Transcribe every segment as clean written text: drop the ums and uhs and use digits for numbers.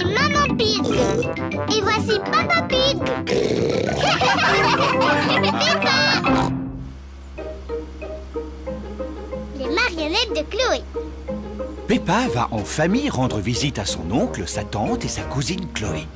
Maman Pig. Et voici Papa Pig. Peppa. Les marionnettes de Chloé. Peppa va en famille rendre visite à son oncle, sa tante et sa cousine Chloé.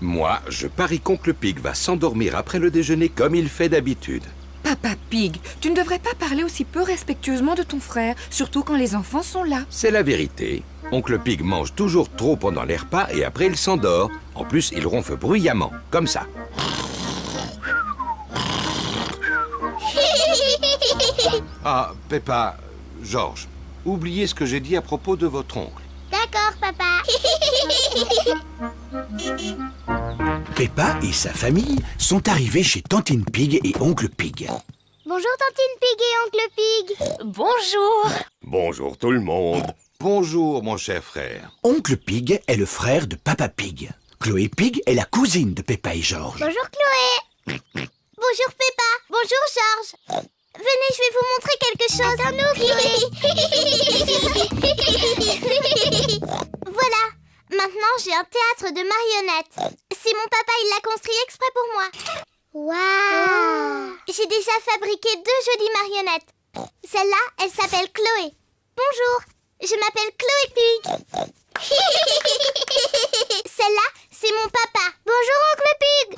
Moi, je parie qu'oncle Pig va s'endormir après le déjeuner comme il fait d'habitude. Papa Pig, tu ne devrais pas parler aussi peu respectueusement de ton frère, surtout quand les enfants sont là. C'est la vérité. Oncle Pig mange toujours trop pendant les repas et après il s'endort. En plus, il ronfle bruyamment, comme ça. Ah, Peppa, Georges, oubliez ce que j'ai dit à propos de votre oncle. D'accord, papa. Peppa et sa famille sont arrivés chez Tantine Pig et Oncle Pig. Bonjour Tantine Pig et Oncle Pig. Bonjour. Bonjour tout le monde. Bonjour mon cher frère. Oncle Pig est le frère de Papa Pig. Chloé Pig est la cousine de Peppa et Georges. Bonjour Chloé. Bonjour Peppa. Bonjour Georges. Venez, je vais vous montrer quelque chose. Attends-nous, Chloé. Voilà. Maintenant, j'ai un théâtre de marionnettes. C'est mon papa, il l'a construit exprès pour moi. Waouh. J'ai déjà fabriqué 2 jolies marionnettes. Celle-là, elle s'appelle Chloé. Bonjour, je m'appelle Chloé Pig. Celle-là, c'est mon papa. Bonjour, Oncle Pig.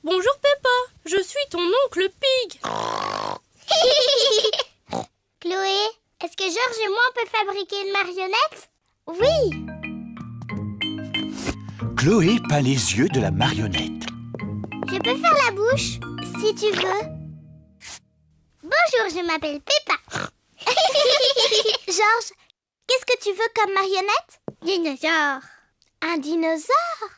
Bonjour Peppa, je suis ton oncle Pig. Chloé, est-ce que Georges et moi on peut fabriquer une marionnette? Oui. Chloé peint les yeux de la marionnette. Je peux faire la bouche, si tu veux. Bonjour, je m'appelle Peppa. Georges, qu'est-ce que tu veux comme marionnette? Dinosaure. Un dinosaure?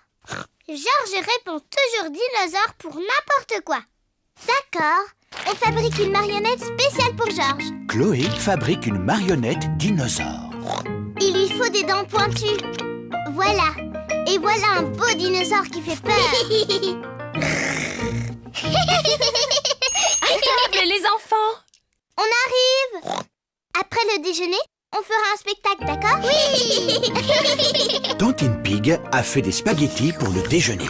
Georges répond toujours dinosaure pour n'importe quoi. D'accord, on fabrique une marionnette spéciale pour Georges. Chloé fabrique une marionnette dinosaure. Il lui faut des dents pointues. Voilà. Et voilà un beau dinosaure qui fait peur. À table, les enfants. On arrive. Après le déjeuner, on fera un spectacle, d'accord? Oui. Tantine Pig a fait des spaghettis pour le déjeuner.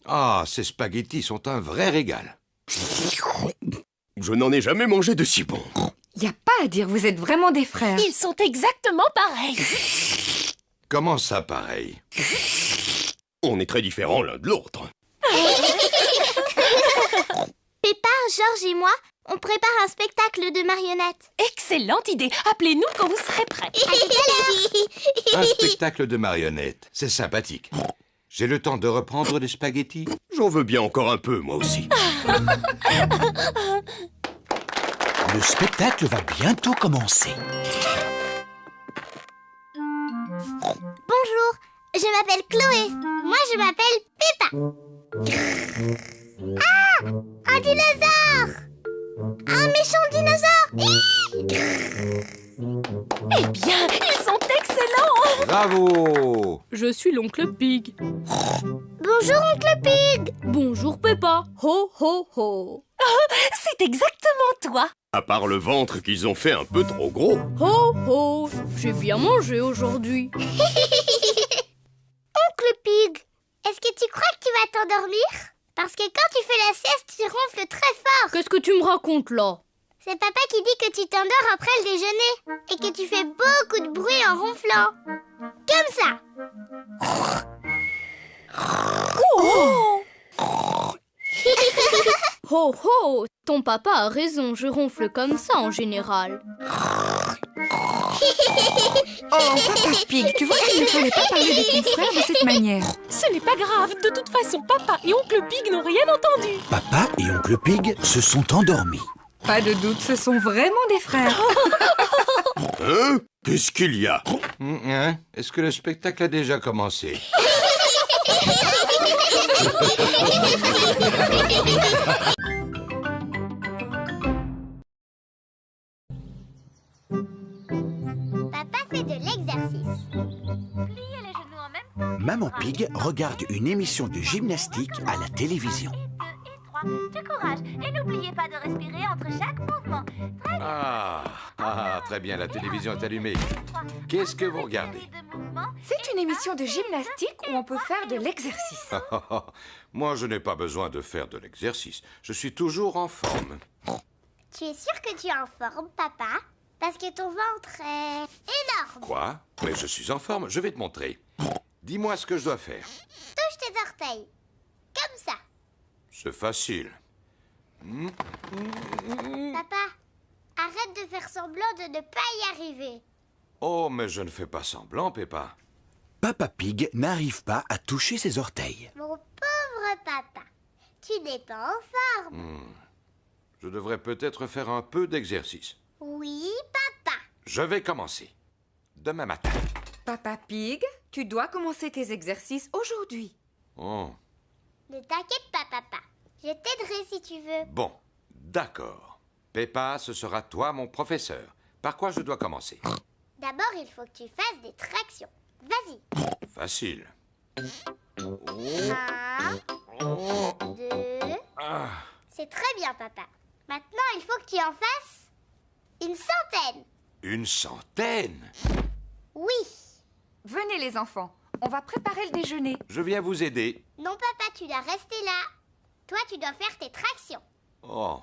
Ah, ces spaghettis sont un vrai régal. Je n'en ai jamais mangé de si bon. Y a pas à dire, vous êtes vraiment des frères. Ils sont exactement pareils. Comment ça, pareil? On est très différents l'un de l'autre. Peppa, Georges et moi, on prépare un spectacle de marionnettes. Excellente idée. Appelez-nous quand vous serez prêts. À tout à l'heure. Un spectacle de marionnettes, c'est sympathique. J'ai le temps de reprendre les spaghettis? J'en veux bien encore un peu, moi aussi. Le spectacle va bientôt commencer. Bonjour, je m'appelle Chloé. Moi, je m'appelle Peppa. Ah, un dinosaure. Un méchant dinosaure. Eh bien, ils sont excellents. Bravo! Je suis l'oncle Pig. Bonjour, Oncle Pig. Bonjour Peppa. Ho ho ho. C'est exactement toi. À part le ventre qu'ils ont fait un peu trop gros. Ho ho. J'ai bien mangé aujourd'hui. Oncle Pig, est-ce que tu crois que tu vas t'endormir? Parce que quand tu fais la sieste, tu ronfles très fort. Qu'est-ce que tu me racontes là? C'est papa qui dit que tu t'endors après le déjeuner et que tu fais beaucoup de bruit en ronflant. Comme ça. Oh! Ho ho! Ton papa a raison, je ronfle comme ça en général. Oh, Papa Pig, tu vois qu'il ne fallait pas parler de ton frère de cette manière. Ce n'est pas grave, de toute façon, papa et oncle Pig n'ont rien entendu. Papa et Oncle Pig se sont endormis. Pas de doute, ce sont vraiment des frères. Hein? Qu'est-ce qu'il y a? Hein? Est-ce que le spectacle a déjà commencé? Papa fait de l'exercice. Maman Pig regarde une émission de gymnastique à la télévision. du courage. Et n'oubliez pas de respirer entre chaque mouvement. Très bien, la télévision est allumée. Qu'est-ce que vous regardez? C'est une émission de gymnastique où on peut faire de l'exercice. Moi, je n'ai pas besoin de faire de l'exercice. Je suis toujours en forme. Tu es sûr que tu es en forme, papa? Parce que ton ventre est énorme. Quoi? Mais je suis en forme, je vais te montrer. Dis-moi ce que je dois faire. Touche tes orteils. Comme ça. C'est facile. Papa, arrête de faire semblant de ne pas y arriver. Oh, mais je ne fais pas semblant, Peppa. Papa Pig n'arrive pas à toucher ses orteils. Mon pauvre papa, tu n'es pas en forme. Je devrais peut-être faire un peu d'exercice. Oui, papa. Je vais commencer. Demain matin. Papa Pig, tu dois commencer tes exercices aujourd'hui. Oh, Ne t'inquiète pas, papa. Je t'aiderai si tu veux. bon, d'accord. Peppa, ce sera toi mon professeur. Par quoi je dois commencer? D'abord, il faut que tu fasses des tractions. Vas-y. Facile. 1, 2... C'est très bien, papa. Maintenant, il faut que tu en fasses une centaine. Une centaine? Oui. Venez les enfants, on va préparer le déjeuner. Je viens vous aider. Non, papa, tu dois rester là. Toi, tu dois faire tes tractions. Oh.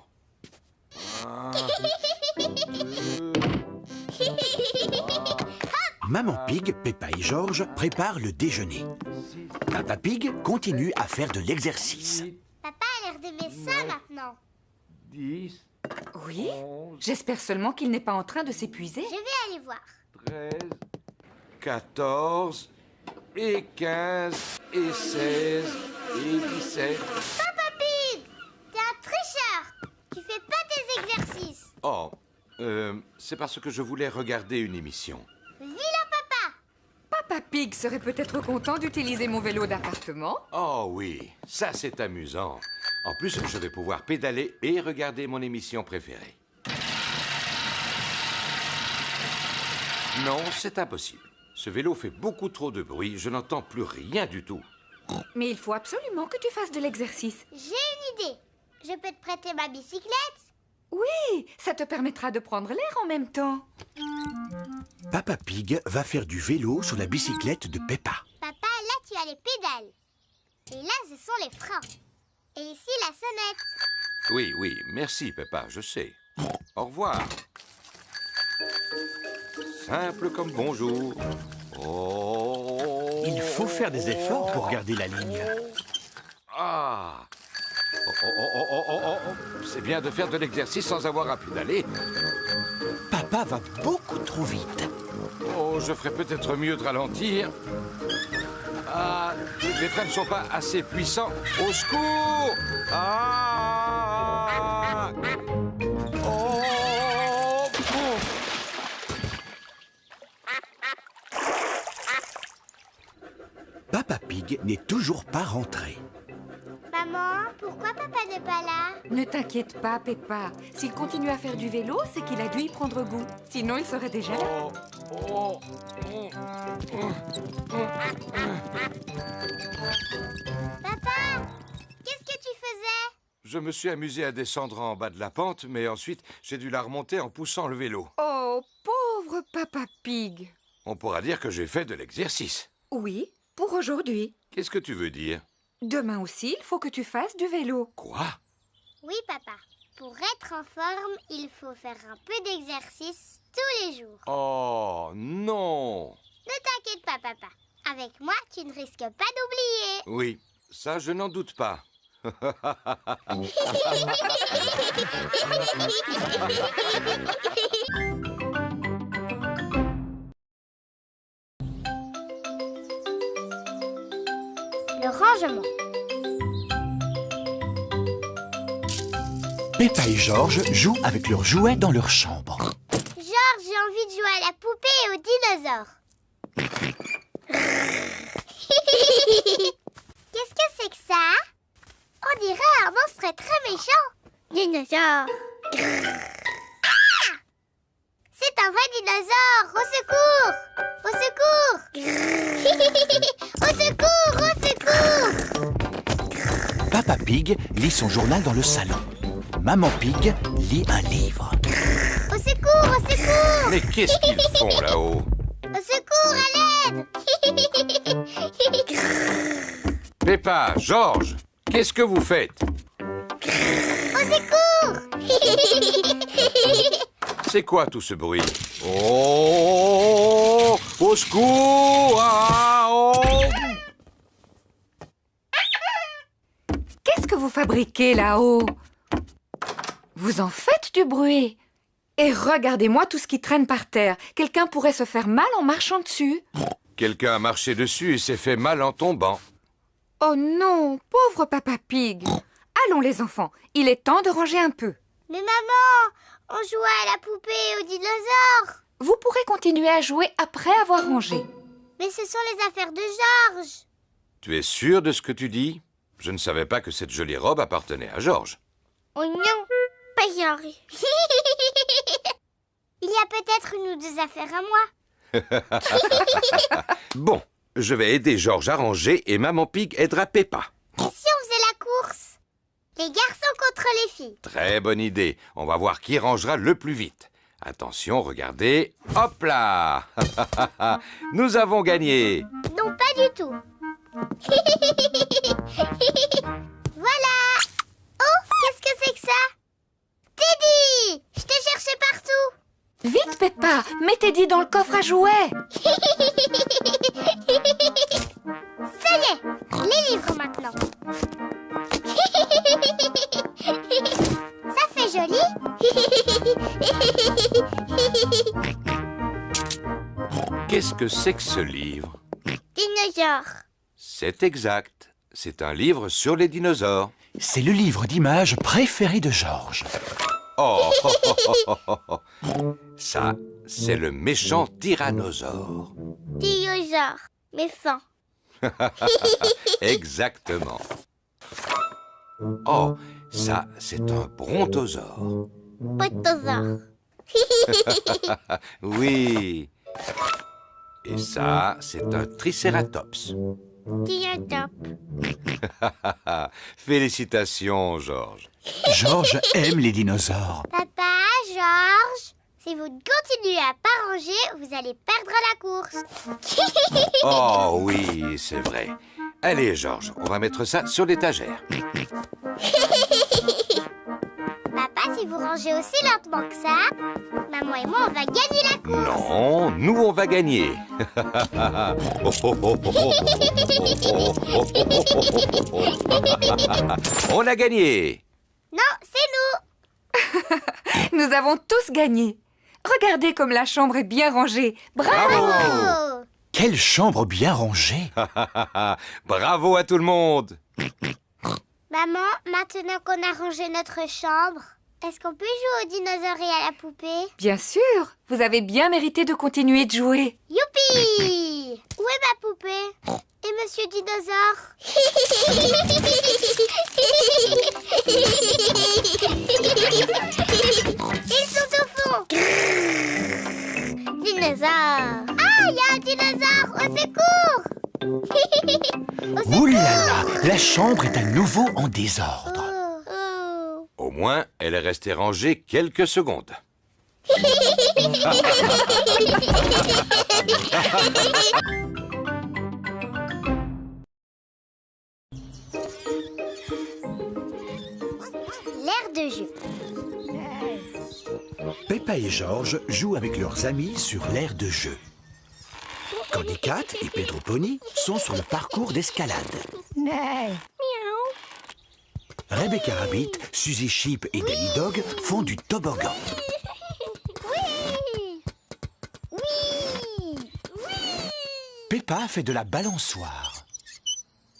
Maman Pig, Peppa et George préparent le déjeuner. Papa Pig continue à faire de l'exercice. Papa a l'air d'aimer ça maintenant. 10, Oui? J'espère seulement qu'il n'est pas en train de s'épuiser. Je vais aller voir. 13, 14, et 15, et 16, et 17. Papa Pig, t'es un tricheur. Tu fais pas tes exercices. Oh, c'est parce que je voulais regarder une émission. Vilain papa. Papa Pig serait peut-être content d'utiliser mon vélo d'appartement. Oh oui, ça c'est amusant. En plus, je vais pouvoir pédaler et regarder mon émission préférée. Non, c'est impossible. Ce vélo fait beaucoup trop de bruit, je n'entends plus rien du tout. Mais il faut absolument que tu fasses de l'exercice. J'ai une idée. Je peux te prêter ma bicyclette? Oui, ça te permettra de prendre l'air en même temps. Papa Pig va faire du vélo sur la bicyclette de Peppa. Papa, là, tu as les pédales. Et là, ce sont les freins. Et ici, la sonnette. Oui, oui, merci Peppa, je sais. Au revoir. Simple comme bonjour. Oh. Il faut faire des efforts pour garder la ligne. Ah. Oh. C'est bien de faire de l'exercice sans avoir à pédaler. Papa va beaucoup trop vite. Oh, je ferais peut-être mieux de ralentir. Ah, les freins ne sont pas assez puissants. Au secours! Ah! Oh! Papa Pig n'est toujours pas rentré. Maman, pourquoi papa n'est pas là? Ne t'inquiète pas, Peppa. S'il continue à faire du vélo, c'est qu'il a dû y prendre goût. Sinon, il serait déjà là. Papa, qu'est-ce que tu faisais? Je me suis amusé à descendre en bas de la pente, mais ensuite, j'ai dû la remonter en poussant le vélo. Oh, pauvre Papa Pig. On pourra dire que j'ai fait de l'exercice. Oui, pour aujourd'hui. Qu'est-ce que tu veux dire? Demain aussi, il faut que tu fasses du vélo. Quoi? Oui, papa. Pour être en forme, il faut faire un peu d'exercice tous les jours. Oh, non! Ne t'inquiète pas, papa. Avec moi, tu ne risques pas d'oublier. Oui, ça, je n'en doute pas. Le rangement. Peppa et George jouent avec leurs jouets dans leur chambre. Georges, j'ai envie de jouer à la poupée et aux dinosaures. Qu'est-ce que c'est que ça? On dirait un monstre très méchant. Dinosaure. C'est un vrai dinosaure. Au secours! Au secours! Au secours! Au secours! Papa Pig lit son journal dans le salon. Maman Pig lit un livre. Au secours, au secours! Mais qu'est-ce qu'ils font là-haut? Au secours, à l'aide! Peppa, Georges, qu'est-ce que vous faites? Au secours! C'est quoi tout ce bruit? Oh! Au secours! Ah, oh! Qu'est-ce que vous fabriquez là-haut? Vous en faites du bruit. Et regardez-moi tout ce qui traîne par terre. Quelqu'un pourrait se faire mal en marchant dessus. Quelqu'un a marché dessus et s'est fait mal en tombant. Oh non, pauvre Papa Pig. Allons les enfants, il est temps de ranger un peu. Mais maman, on jouait à la poupée et aux dinosaures. Vous pourrez continuer à jouer après avoir rangé. Mais ce sont les affaires de Georges. Tu es sûr de ce que tu dis? Je ne savais pas que cette jolie robe appartenait à Georges. Oh non, pas Georges. Il y a peut-être une ou deux affaires à moi. Bon, je vais aider Georges à ranger et Maman Pig aidera Peppa. Et si on faisait la course? Les garçons contre les filles. Très bonne idée. On va voir qui rangera le plus vite. Attention, regardez. Hop là! Nous avons gagné. Non, pas du tout. Voilà. Oh, qu'est-ce que c'est que ça? Teddy! Je te cherchais partout. Vite Peppa, mets Teddy dans le coffre à jouets. Ça y est, les livres maintenant. Ça fait joli. Qu'est-ce que c'est que ce livre? Dinosaure. C'est exact. C'est un livre sur les dinosaures. C'est le livre d'images préféré de Georges. Oh! Ça, c'est le méchant tyrannosaure. Dinosaure. Mais fin. Exactement. Oh, ça, c'est un brontosaure. Potosaure. Oui. Et ça, c'est un tricératops. Dinosaure. Félicitations, Georges. Georges aime les dinosaures. Papa, Georges, si vous continuez à pas ranger, vous allez perdre la course. Oh oui, c'est vrai. Allez, Georges, on va mettre ça sur l'étagère. Papa, si vous rangez aussi lentement que ça, maman et moi, on va gagner la course. Non, nous, on va gagner. On a gagné. Non, c'est nous. Nous avons tous gagné. Regardez comme la chambre est bien rangée. Bravo! Oh. Quelle chambre bien rangée. Bravo à tout le monde. Maman, maintenant qu'on a rangé notre chambre, est-ce qu'on peut jouer aux dinosaures et à la poupée? Bien sûr, vous avez bien mérité de continuer de jouer. Youpi! Où est ma poupée? Et Monsieur Dinosaure? Ils sont au fond! Dinosaure! Ah, il y a un dinosaure! Au secours! Ouh là là, la chambre est à nouveau en désordre. Oh. Au moins, elle est restée rangée quelques secondes. L'air de jeu. Peppa et Georges jouent avec leurs amis sur l'aire de jeu. Candy Cat et Pedro Pony sont sur le parcours d'escalade. Rebecca Rabbit, Suzy Sheep et Danny Dog font du toboggan. Oui! Oui! Peppa fait de la balançoire.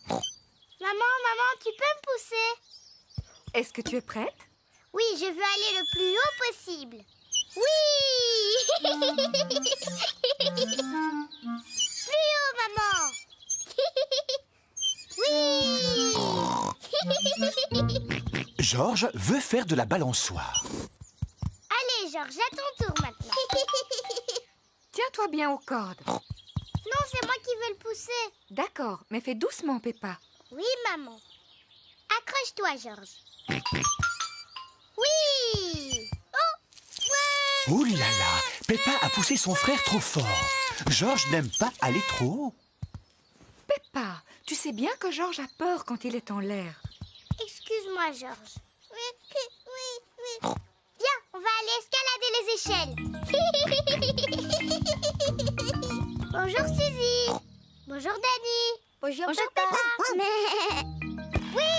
Maman, tu peux me pousser? Est-ce que tu es prête? Oui, je veux aller le plus haut possible. Oui! Plus haut, maman! Oui! Georges veut faire de la balançoire. Allez, Georges, à ton tour maintenant. Tiens-toi bien aux cordes. Non, c'est moi qui veux le pousser. D'accord, mais fais doucement, Peppa. Oui, maman. À Accroche-toi, Georges. Oui! Oh! Ouais! Ouh là là, Peppa a poussé son frère trop fort. Georges n'aime pas aller trop haut. Peppa, tu sais bien que Georges a peur quand il est en l'air. Excuse-moi, Georges. Oui. Viens, on va aller escalader les échelles. Bonjour, Suzy. Bonjour, Dani. Bonjour, Peppa. Oui!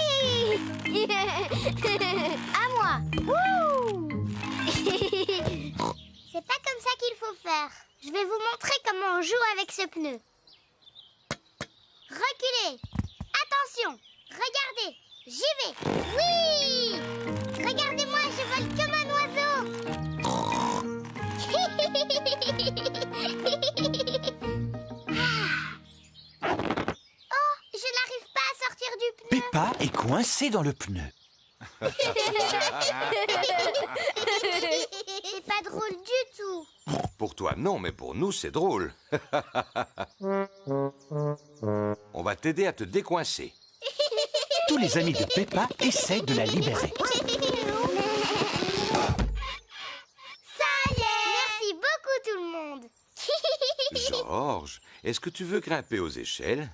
À moi. Wouh! C'est pas comme ça qu'il faut faire. Je vais vous montrer comment on joue avec ce pneu. Reculez. Attention. Regardez. J'y vais. Oui! Regardez-moi, je vole comme un oiseau. Oh, je n'arrive pas à sortir du pneu. Peppa est coincée dans le pneu. C'est pas drôle du tout. Pour toi, non, mais pour nous, c'est drôle. On va t'aider à te décoincer. Tous les amis de Peppa essaient de la libérer. Ça y est. Merci beaucoup tout le monde. Georges, est-ce que tu veux grimper aux échelles?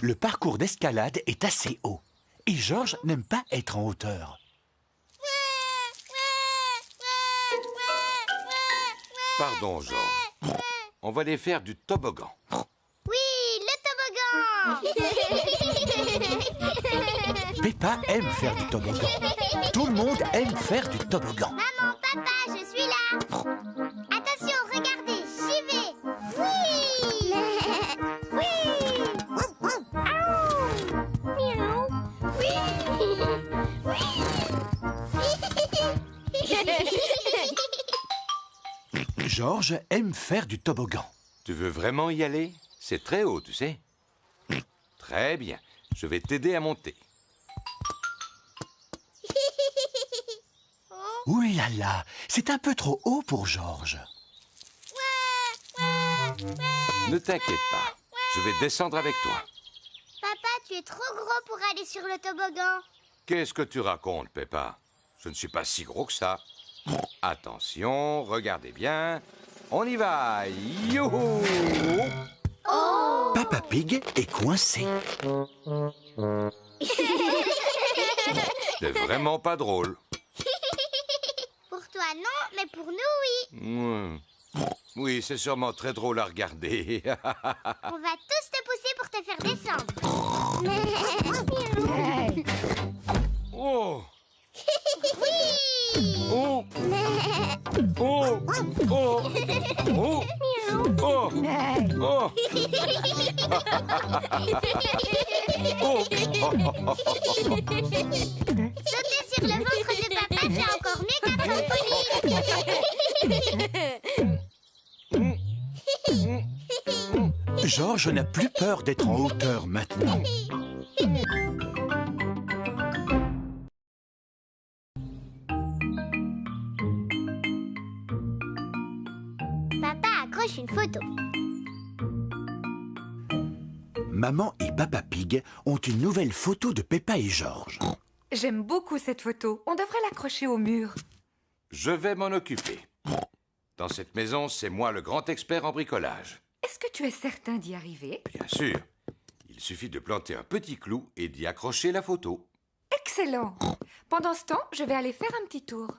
Le parcours d'escalade est assez haut. Et Georges n'aime pas être en hauteur. Pardon, Georges. On va les faire du toboggan. Oui, le toboggan. Peppa aime faire du toboggan. Tout le monde aime faire du toboggan. Maman, papa, je suis là. Attention, regardez, j'y vais. Oui. Oui. Miaou. Oui. Georges aime faire du toboggan. Tu veux vraiment y aller? C'est très haut, tu sais. Très bien. Je vais t'aider à monter. Ouh là là, c'est un peu trop haut pour Georges. Ne t'inquiète pas. Je vais descendre avec toi. Papa, tu es trop gros pour aller sur le toboggan. Qu'est-ce que tu racontes, Peppa? Je ne suis pas si gros que ça. Attention, regardez bien. On y va. Youhou! Peppa Pig est coincé. C'est vraiment pas drôle. Pour toi, non, mais pour nous, oui. Oui, c'est sûrement très drôle à regarder. On va tous te pousser pour te faire descendre. Oh! Oui. Oh! Oh! Oh! Oh! Oh! Oh! Sauter sur le ventre de papa, c'est encore mieux qu'un trampoline. Georges n'a plus peur d'être en hauteur maintenant. Papa accroche une photo. Maman et Peppa Pig ont une nouvelle photo de Peppa et Georges. J'aime beaucoup cette photo. On devrait l'accrocher au mur. Je vais m'en occuper. Dans cette maison, c'est moi le grand expert en bricolage. Est-ce que tu es certain d'y arriver? Bien sûr. Il suffit de planter un petit clou et d'y accrocher la photo. Excellent. Pendant ce temps, je vais aller faire un petit tour.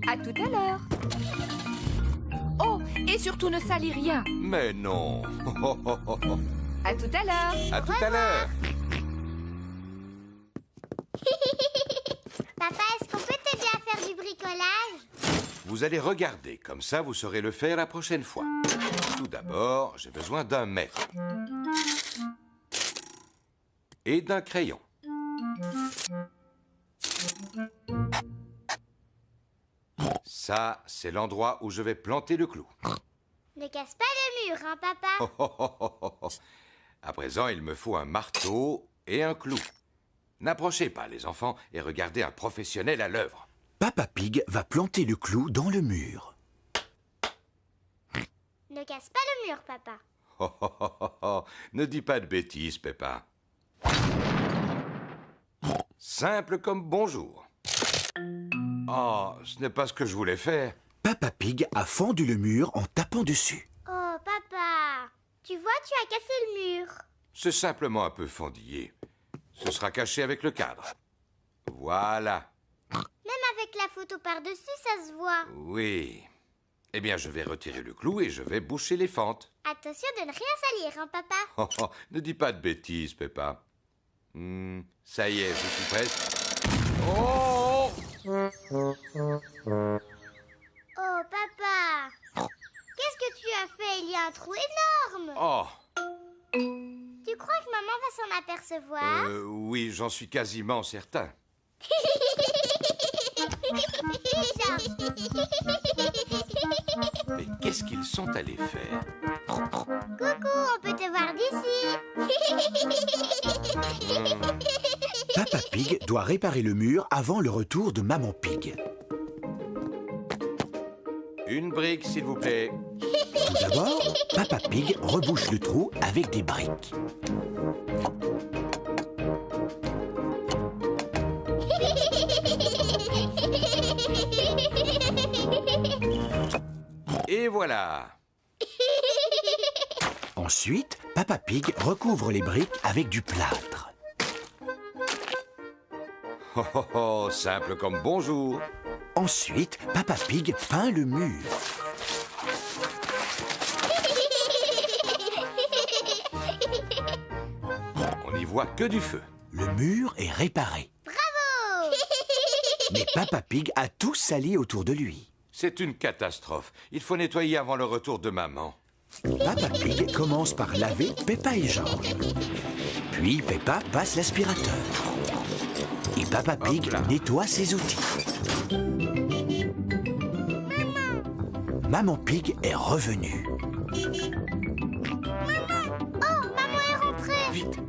À tout à l'heure. Oh, et surtout ne salis rien. Mais non. À tout à l'heure. À tout à l'heure. Papa, est-ce qu'on peut t'aider à faire du bricolage? Vous allez regarder, comme ça vous saurez le faire la prochaine fois. Tout d'abord, j'ai besoin d'un mètre. Et d'un crayon. Ça, c'est l'endroit où je vais planter le clou. Ne casse pas le mur, hein, papa? À présent, il me faut un marteau et un clou. N'approchez pas, les enfants, et regardez un professionnel à l'œuvre. Peppa Pig va planter le clou dans le mur. Ne casse pas le mur, papa. Ne dis pas de bêtises, Peppa. Simple comme bonjour. Oh, ce n'est pas ce que je voulais faire. Papa Pig a fendu le mur en tapant dessus. Oh, papa, tu vois, tu as cassé le mur. C'est simplement un peu fendillé. Ce sera caché avec le cadre. Voilà. Même avec la photo par-dessus, ça se voit. Oui. Eh bien, je vais retirer le clou et je vais boucher les fentes. Attention de ne rien salir, hein, papa. Oh, oh, ne dis pas de bêtises, Peppa. Ça y est, je suis presque. Oh! Oh, papa, qu'est-ce que tu as fait? Il y a un trou énorme. Oh! Tu crois que maman va s'en apercevoir? Oui, j'en suis quasiment certain. Mais qu'est-ce qu'ils sont allés faire? Coucou, on peut te voir d'ici. Papa Pig doit réparer le mur avant le retour de Maman Pig. Une brique, s'il vous plaît. Tout d'abord, Papa Pig rebouche le trou avec des briques. Et voilà. Ensuite, Papa Pig recouvre les briques avec du plâtre. Oh, oh, oh, simple comme bonjour. Ensuite, Papa Pig peint le mur. On n'y voit que du feu. Le mur est réparé. Bravo. Mais Papa Pig a tout sali autour de lui. C'est une catastrophe. Il faut nettoyer avant le retour de maman. Papa Pig commence par laver Peppa et George. Puis Peppa passe l'aspirateur. Et Papa Pig Hop là. nettoie ses outils. Maman Pig est revenue. Oh, maman est rentrée. Vite,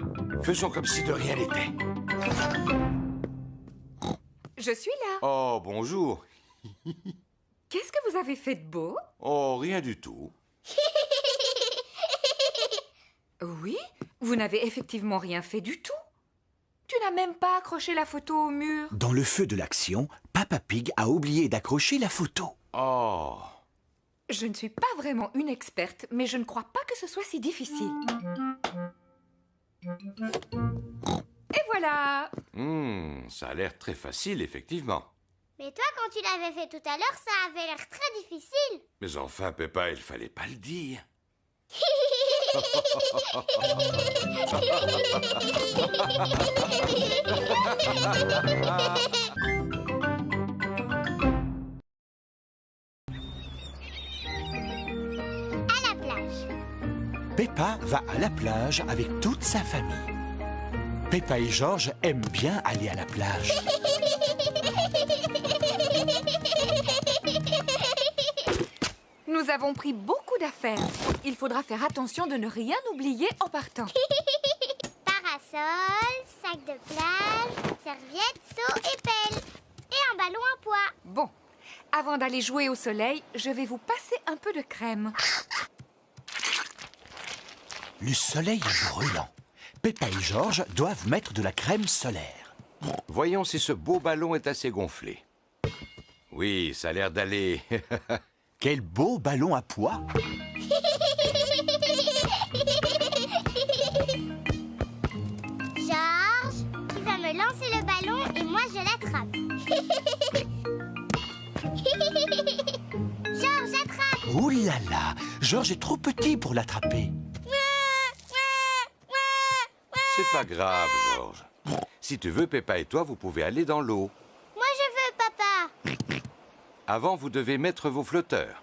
faisons comme si de rien n'était. Je suis là. Oh, bonjour. Qu'est-ce que vous avez fait de beau? Oh, rien du tout. Oui, vous n'avez effectivement rien fait du tout. Tu n'as même pas accroché la photo au mur. Dans le feu de l'action, Papa Pig a oublié d'accrocher la photo. Oh. Je ne suis pas vraiment une experte, mais je ne crois pas que ce soit si difficile. Et voilà! Ça a l'air très facile, effectivement. Mais toi, quand tu l'avais fait tout à l'heure, ça avait l'air très difficile. Mais enfin, Peppa, il fallait pas le dire. À la plage. Peppa va à la plage avec toute sa famille. Peppa et George aiment bien aller à la plage. Nous avons pris beaucoup d'affaires. Il faudra faire attention de ne rien oublier en partant. Parasol, sac de plage, serviette, seau et pelle. Et un ballon en poids. Bon, avant d'aller jouer au soleil, je vais vous passer un peu de crème. Le soleil est brûlant. Peppa et George doivent mettre de la crème solaire. Voyons si ce beau ballon est assez gonflé. Oui, ça a l'air d'aller. Quel beau ballon à pois! Georges, tu vas me lancer le ballon et moi je l'attrape. Georges, attrape! Ouh là là! George est trop petit pour l'attraper. C'est pas grave, Georges. Si tu veux, Peppa et toi, vous pouvez aller dans l'eau. Moi je veux, papa. Avant, vous devez mettre vos flotteurs.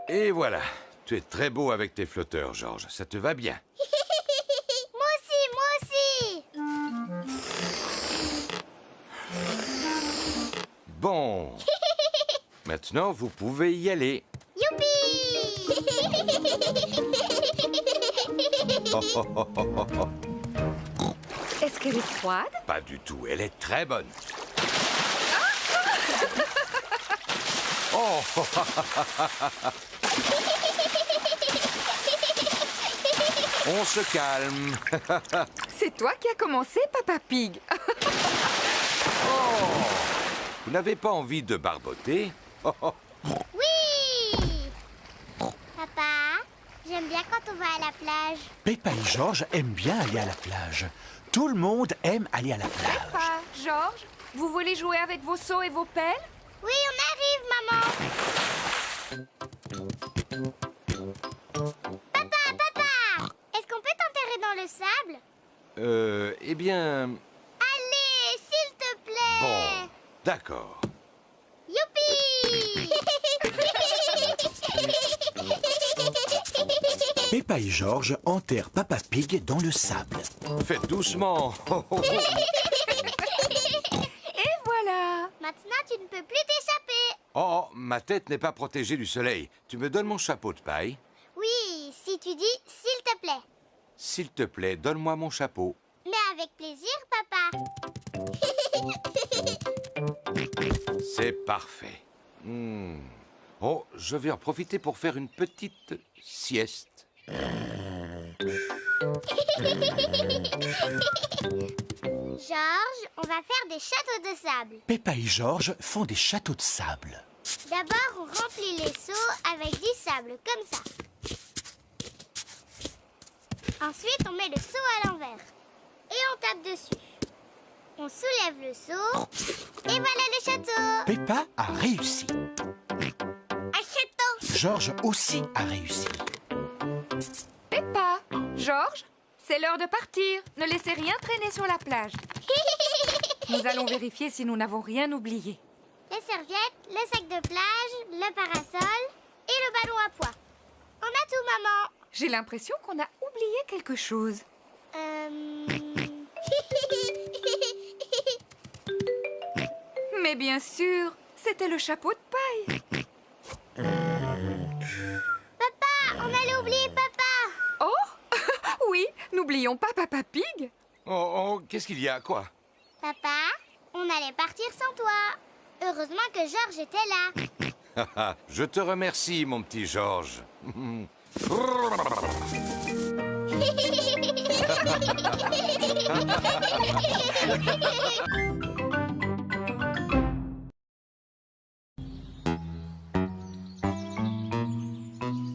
Et voilà. Tu es très beau avec tes flotteurs, Georges. Ça te va bien. Moi aussi. Bon. Maintenant, vous pouvez y aller. Youpi! Oh, oh, oh, oh, oh, oh. Est-ce qu'elle est froide? Pas du tout. Elle est très bonne. Oh. On se calme. C'est toi qui as commencé, Papa Pig. Vous n'avez pas envie de barboter? Oui! Papa, j'aime bien quand on va à la plage. Peppa et Georges aiment bien aller à la plage. Tout le monde aime aller à la plage. Peppa, Georges, vous voulez jouer avec vos seaux et vos pelles? Oui, on arrive, maman. Papa, est-ce qu'on peut t'enterrer dans le sable? Eh bien... Allez, s'il te plaît. Bon, d'accord. Youpi! Peppa et Georges enterrent Papa Pig dans le sable. Faites doucement. Et voilà. Maintenant, tu ne peux plus t'échapper. Oh, ma tête n'est pas protégée du soleil. Tu me donnes mon chapeau de paille? Oui, si tu dis s'il te plaît. S'il te plaît, donne-moi mon chapeau. Mais avec plaisir, papa. C'est parfait. Oh, je vais en profiter pour faire une petite sieste. Georges, on va faire des châteaux de sable. Peppa et Georges font des châteaux de sable. D'abord, on remplit les seaux avec du sable, comme ça. Ensuite, on met le seau à l'envers. Et on tape dessus. On soulève le seau. Et voilà le château. Peppa a réussi. Un château. Georges aussi a réussi. Peppa, Georges, c'est l'heure de partir. Ne laissez rien traîner sur la plage. Nous allons vérifier si nous n'avons rien oublié. Les serviettes, le sac de plage, le parasol et le ballon à pois. On a tout, maman. J'ai l'impression qu'on a oublié quelque chose. Mais bien sûr, c'était le chapeau de paille. Papa, on allait oublier papa. Oh, oui, n'oublions pas Papa Pig. Oh, qu'est-ce qu'il y a, quoi? Papa, on allait partir sans toi. Heureusement que Georges était là. Je te remercie, mon petit Georges.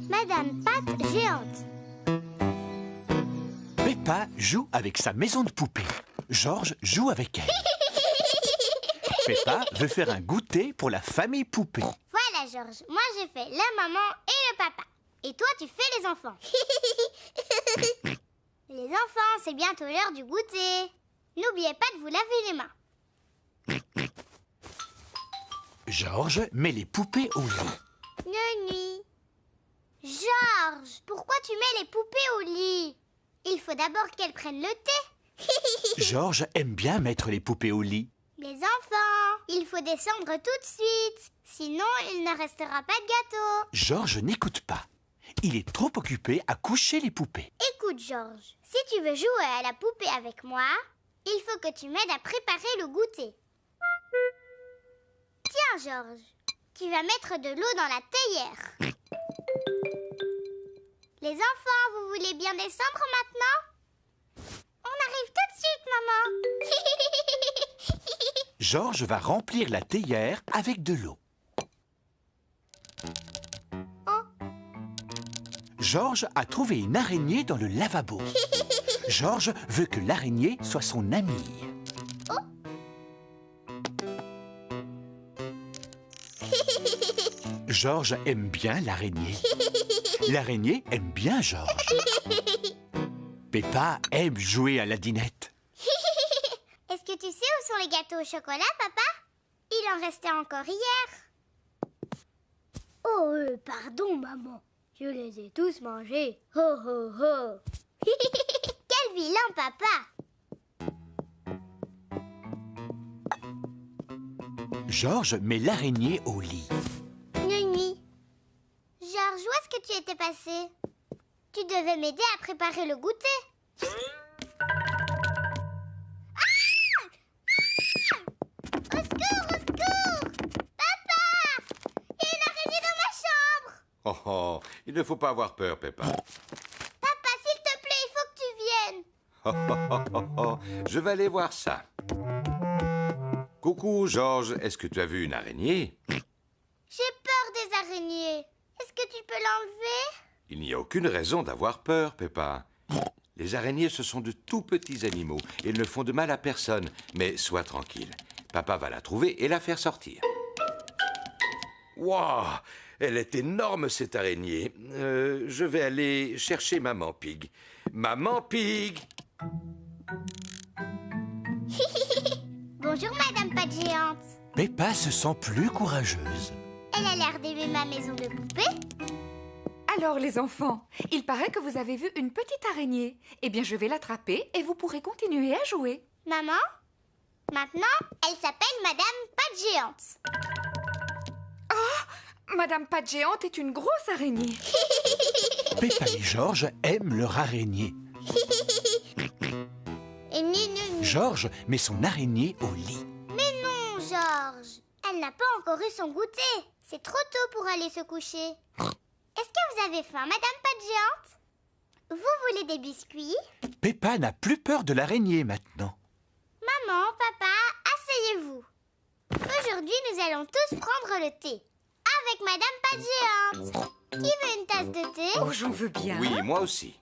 Madame Patte géante. Peppa joue avec sa maison de poupée. Georges joue avec elle. Peppa veut faire un goûter pour la famille poupée. Voilà, Georges. Moi, j'ai fait la maman et le papa. Et toi, tu fais les enfants. Les enfants, c'est bientôt l'heure du goûter. N'oubliez pas de vous laver les mains. Georges met les poupées au lit. Nuit. Georges, pourquoi tu mets les poupées au lit? Il faut d'abord qu'elles prennent le thé. Georges aime bien mettre les poupées au lit. Les enfants, il faut descendre tout de suite. Sinon, il ne restera pas de gâteau. Georges n'écoute pas. Il est trop occupé à coucher les poupées. Écoute, Georges, si tu veux jouer à la poupée avec moi, il faut que tu m'aides à préparer le goûter. Tiens, Georges, tu vas mettre de l'eau dans la théière. Les enfants, vous voulez bien descendre maintenant? On arrive tout de suite, maman. Georges va remplir la théière avec de l'eau. Georges a trouvé une araignée dans le lavabo. Georges veut que l'araignée soit son amie. Georges aime bien l'araignée. L'araignée aime bien Georges. Peppa aime jouer à la dinette. Est-ce que tu sais où sont les gâteaux au chocolat, papa? Il en restait encore hier. Oh, pardon, maman. Je les ai tous mangés. Ho, ho, ho. Quel vilain papa! Georges met l'araignée au lit. Nuit. Georges, où est-ce que tu étais passé? Tu devais m'aider à préparer le goûter. Au secours, au secours! Papa! Il y a une araignée dans ma chambre! Oh, il ne faut pas avoir peur, Peppa. Papa, s'il te plaît, il Oh, oh, oh, oh, oh. Je vais aller voir ça. Coucou, Georges, est-ce que tu as vu une araignée? J'ai peur des araignées. Est-ce que tu peux l'enlever? Il n'y a aucune raison d'avoir peur, Peppa. Les araignées, ce sont de tout petits animaux. Ils ne font de mal à personne. Mais sois tranquille. Papa va la trouver et la faire sortir. Wow! Elle est énorme, cette araignée. Je vais aller chercher Maman Pig. Maman Pig! Bonjour, Madame Patte Géante. Peppa se sent plus courageuse. Elle a l'air d'aimer ma maison de poupée. Alors les enfants, il paraît que vous avez vu une petite araignée. Eh bien, je vais l'attraper et vous pourrez continuer à jouer. Maman, maintenant, elle s'appelle Madame Patte Géante. Madame Patte Géante est une grosse araignée. Peppa et Georges aiment leur araignée. Et Ninu. Georges met son araignée au lit. Mais non, Georges. Elle n'a pas encore eu son goûter. C'est trop tôt pour aller se coucher. Est-ce que vous avez faim, Madame Patte Géante? Vous voulez des biscuits? Peppa n'a plus peur de l'araignée maintenant. Maman, papa, asseyez-vous. Aujourd'hui, nous allons tous prendre le thé. Avec Madame Patte Géante. Qui veut une tasse de thé? Oh, j'en veux bien. Oui, moi aussi.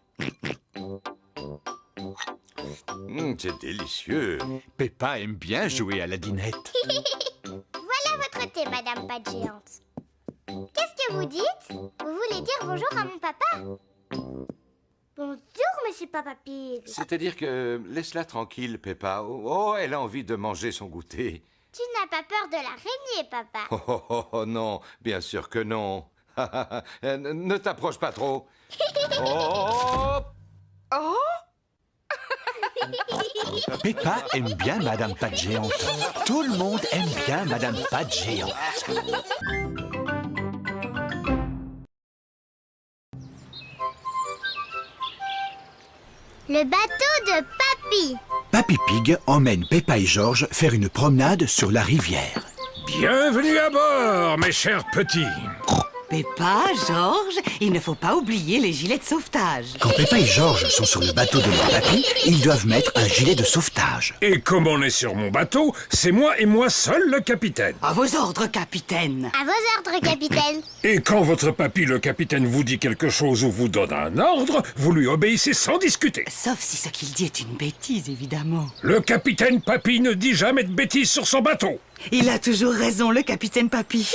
C'est délicieux. Peppa aime bien jouer à la dinette. Voilà votre thé, Madame Patte Géante. Qu'est-ce que vous dites? Vous voulez dire bonjour à mon papa? Bonjour, Monsieur Papa Pig. C'est-à-dire que laisse-la tranquille, Peppa. Oh, elle a envie de manger son goûter. Tu n'as pas peur de l'araignée, papa? Oh, oh, oh, oh, non, bien sûr que non. Ne t'approche pas trop. Oh! Oh, Peppa aime bien Madame Patte Géante. Tout le monde aime bien Madame Patte Géante. Le bateau de Papy. Papy Pig emmène Peppa et Georges faire une promenade sur la rivière. Bienvenue à bord, mes chers petits. Peppa, Georges, il ne faut pas oublier les gilets de sauvetage. Quand Peppa et Georges sont sur le bateau de leur papy, ils doivent mettre un gilet de sauvetage. Et comme on est sur mon bateau, c'est moi et moi seul le capitaine. À vos ordres, capitaine. À vos ordres, capitaine. Et quand votre papy, le capitaine, vous dit quelque chose ou vous donne un ordre, vous lui obéissez sans discuter. Sauf si ce qu'il dit est une bêtise, évidemment. Le capitaine Papy ne dit jamais de bêtises sur son bateau. Il a toujours raison, le capitaine Papy.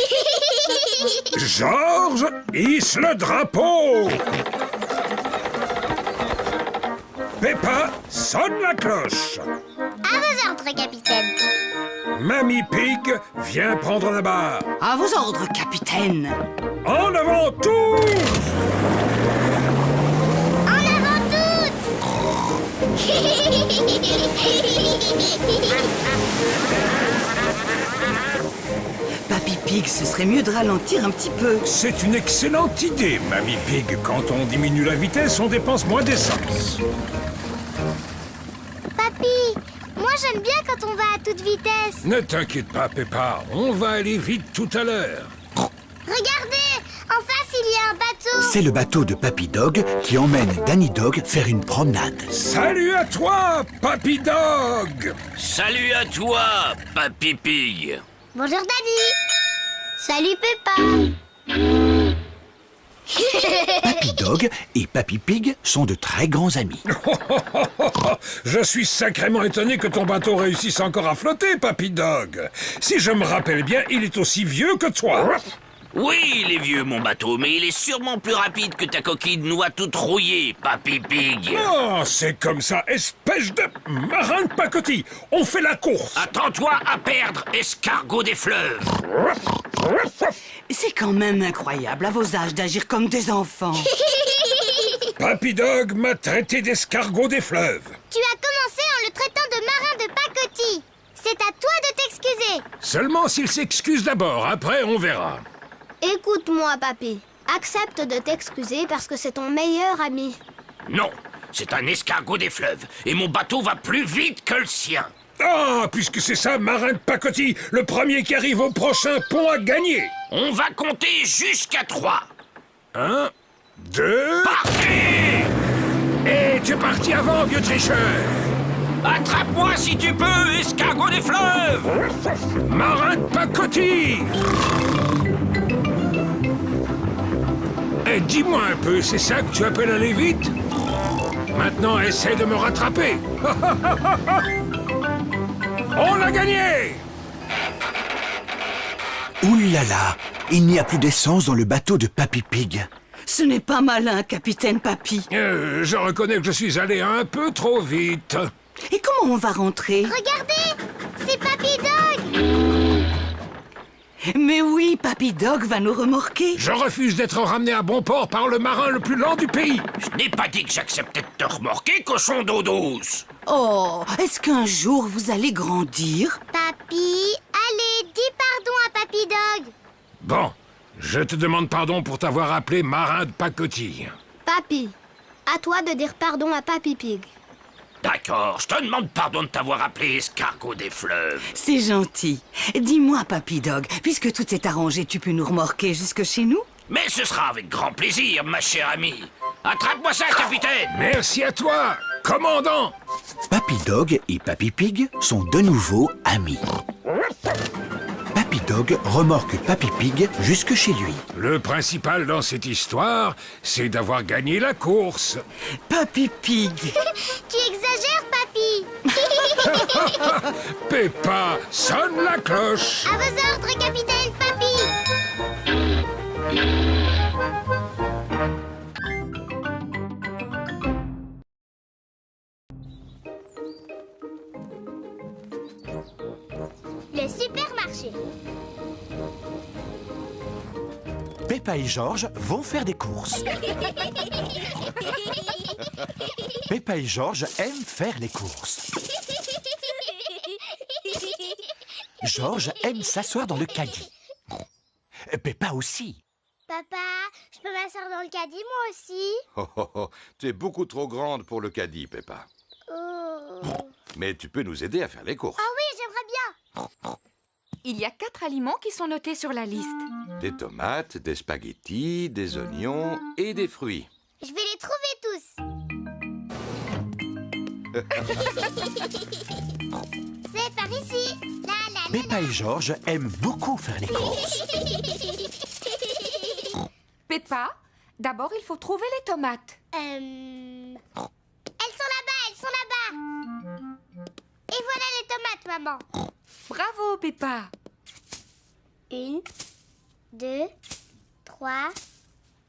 Georges, hisse le drapeau. Peppa, sonne la cloche. À vos ordres, capitaine. Mamie Pig, viens prendre la barre. À vos ordres, capitaine. En avant tous. En avant toutes. Papy Pig, ce serait mieux de ralentir un petit peu. C'est une excellente idée, Mamie Pig. Quand on diminue la vitesse, on dépense moins d'essence. Papy, moi j'aime bien quand on va à toute vitesse. Ne t'inquiète pas, Peppa. On va aller vite tout à l'heure. Regardez, en face il y a un bateau. C'est le bateau de Papy Dog qui emmène Danny Dog faire une promenade. Salut à toi, Papy Dog. Salut à toi, Papy Pig. Bonjour Danny. Salut Peppa. Papy Dog et Papy Pig sont de très grands amis. Je suis sacrément étonné que ton bateau réussisse encore à flotter, Papy Dog. Si je me rappelle bien, il est aussi vieux que toi. Oui, il est vieux, mon bateau, mais il est sûrement plus rapide que ta coquille de noix toute rouillée, Papy Pig. Oh, c'est comme ça, espèce de marin de pacotille. On fait la course. Attends-toi à perdre, escargot des fleuves. C'est quand même incroyable à vos âges d'agir comme des enfants. Papy Dog m'a traité d'escargot des fleuves. Tu as commencé en le traitant de marin de pacotille. C'est à toi de t'excuser. Seulement s'il s'excuse d'abord, après on verra. Écoute-moi, papy. Accepte de t'excuser parce que c'est ton meilleur ami. Non, c'est un escargot des fleuves, et mon bateau va plus vite que le sien. Ah, puisque c'est ça, marin de pacotille, le premier qui arrive au prochain pont a gagné. On va compter jusqu'à 3. 1, 2... Partez! Et tu es parti avant, vieux tricheur. Attrape-moi si tu peux, escargot des fleuves! Marin de pacotille. Et dis-moi un peu, c'est ça que tu appelles aller vite? Maintenant, essaie de me rattraper. On a gagné! Ouh là là, il n'y a plus d'essence dans le bateau de Papy Pig. Ce n'est pas malin, capitaine Papy. Je reconnais que je suis allé un peu trop vite. Et comment on va rentrer? Regardez, c'est Papy Dog. Mais oui, Papy Dog va nous remorquer. Je refuse d'être ramené à bon port par le marin le plus lent du pays. Je n'ai pas dit que j'acceptais de te remorquer, cochon d'eau douce! Oh, est-ce qu'un jour vous allez grandir? Papy, allez, dis pardon à Papy Dog. Bon, je te demande pardon pour t'avoir appelé marin de pacotille. Papy, à toi de dire pardon à Papy Pig. D'accord, je te demande pardon de t'avoir appelé escargot des fleuves. C'est gentil. Dis-moi, Papy Dog, puisque tout est arrangé, tu peux nous remorquer jusque chez nous? Mais ce sera avec grand plaisir, ma chère amie. Attrape-moi ça, capitaine! Merci à toi, commandant. Papy Dog et Papy Pig sont de nouveau amis. Papy Dog remorque Papy Pig jusque chez lui. Le principal dans cette histoire, c'est d'avoir gagné la course. Papy Pig. Tu exagères, Papy. Peppa, sonne la cloche. À vos ordres, capitaine Papy. Le supermarché. Peppa et George vont faire des courses. Peppa et George aiment faire les courses. George aime s'asseoir dans le caddie. Peppa aussi. Papa, je peux m'asseoir dans le caddie, moi aussi? Oh, oh, oh, tu es beaucoup trop grande pour le caddie, Peppa. Oh. Mais tu peux nous aider à faire les courses. Ah oui, j'aimerais bien. Il y a 4 aliments qui sont notés sur la liste. Des tomates, des spaghettis, des oignons et des fruits. Je vais les trouver tous. C'est par ici. La la la. Peppa et George aiment beaucoup faire les courses. Peppa, d'abord il faut trouver les tomates. Elles sont là-bas, elles sont là-bas. Et voilà les tomates, maman. Bravo, Peppa. 1, 2, 3,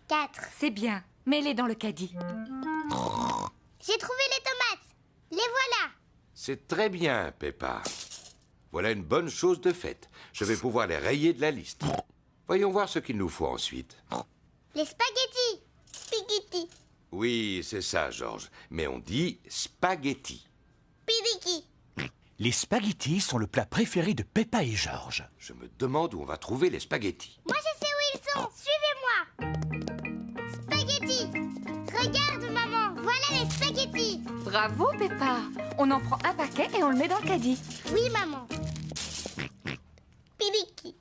4. C'est bien, mets-les dans le caddie. J'ai trouvé les tomates. Les voilà. C'est très bien, Peppa. Voilà une bonne chose de faite. Je vais pouvoir les rayer de la liste. Voyons voir ce qu'il nous faut ensuite. Les spaghettis. Spaghetti. Oui, c'est ça, George. Mais on dit spaghetti. Pidiki. Les spaghettis sont le plat préféré de Peppa et George. Je me demande où on va trouver les spaghettis. Moi, je sais où ils sont. Suivez-moi. Spaghettis. Regarde, maman. Voilà les spaghettis. Bravo, Peppa. On en prend un paquet et on le met dans le caddie. Oui, maman. Pidiki.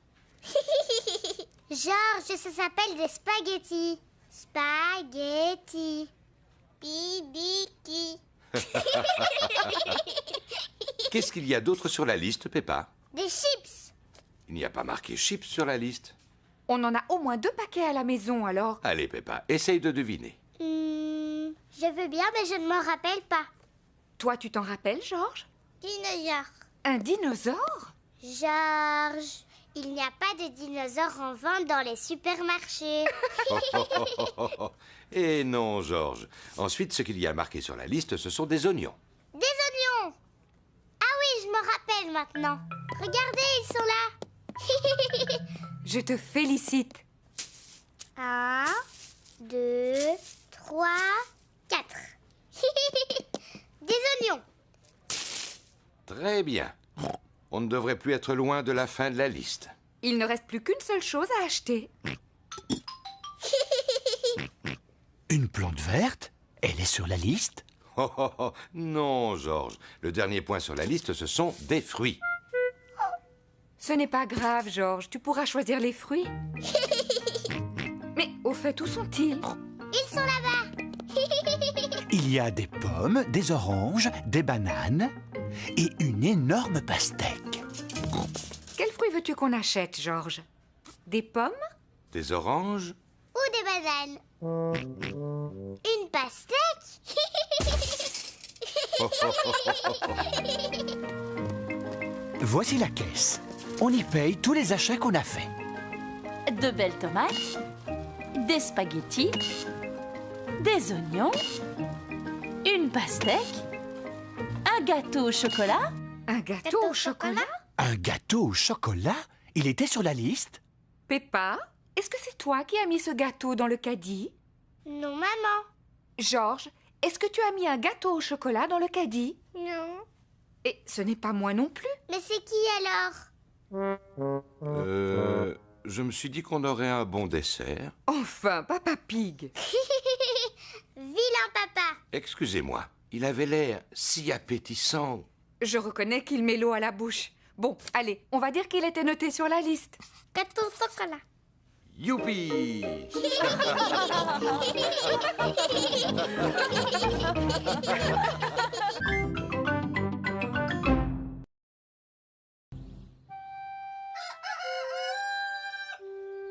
Georges, ça s'appelle des spaghettis. Spaghettis. Pidiki. Qu'est-ce qu'il y a d'autre sur la liste, Peppa? Des chips. Il n'y a pas marqué chips sur la liste. On en a au moins 2 paquets à la maison, alors. Allez, Peppa, essaye de deviner. Je veux bien, mais je ne m'en rappelle pas. Toi, tu t'en rappelles, Georges? Dinosaure. Un dinosaure? Georges, il n'y a pas de dinosaures en vente dans les supermarchés. Eh non, Georges. Ensuite, ce qu'il y a marqué sur la liste, ce sont des oignons. Des oignons. Ah oui, je me rappelle maintenant. Regardez, ils sont là. Je te félicite. 1, 2, 3, 4. Des oignons. Très bien. On ne devrait plus être loin de la fin de la liste. Il ne reste plus qu'une seule chose à acheter. Une plante verte? Elle est sur la liste? Oh, oh, oh. Non, Georges. Le dernier point sur la liste, ce sont des fruits. Ce n'est pas grave, Georges. Tu pourras choisir les fruits. Mais au fait, où sont-ils? Ils sont là-bas. Il y a des pommes, des oranges, des bananes et une énorme pastèque. Quels fruits veux-tu qu'on achète, Georges? Des pommes? Des oranges? Ou des bananes. Une pastèque. Voici la caisse. On y paye tous les achats qu'on a faits. De belles tomates, des spaghettis, des oignons, une pastèque, un gâteau au chocolat. Un gâteau au chocolat? Un gâteau au chocolat? Il était sur la liste? Peppa, est-ce que c'est toi qui as mis ce gâteau dans le caddie? Non, maman. Georges, est-ce que tu as mis un gâteau au chocolat dans le caddie? Non. Et ce n'est pas moi non plus. Mais c'est qui alors? Je me suis dit qu'on aurait un bon dessert. Enfin, Papa Pig. Vilain papa. Excusez-moi, il avait l'air si appétissant. Je reconnais qu'il met l'eau à la bouche. Bon, allez, on va dire qu'il était noté sur la liste. Gâteau au chocolat. Youpi!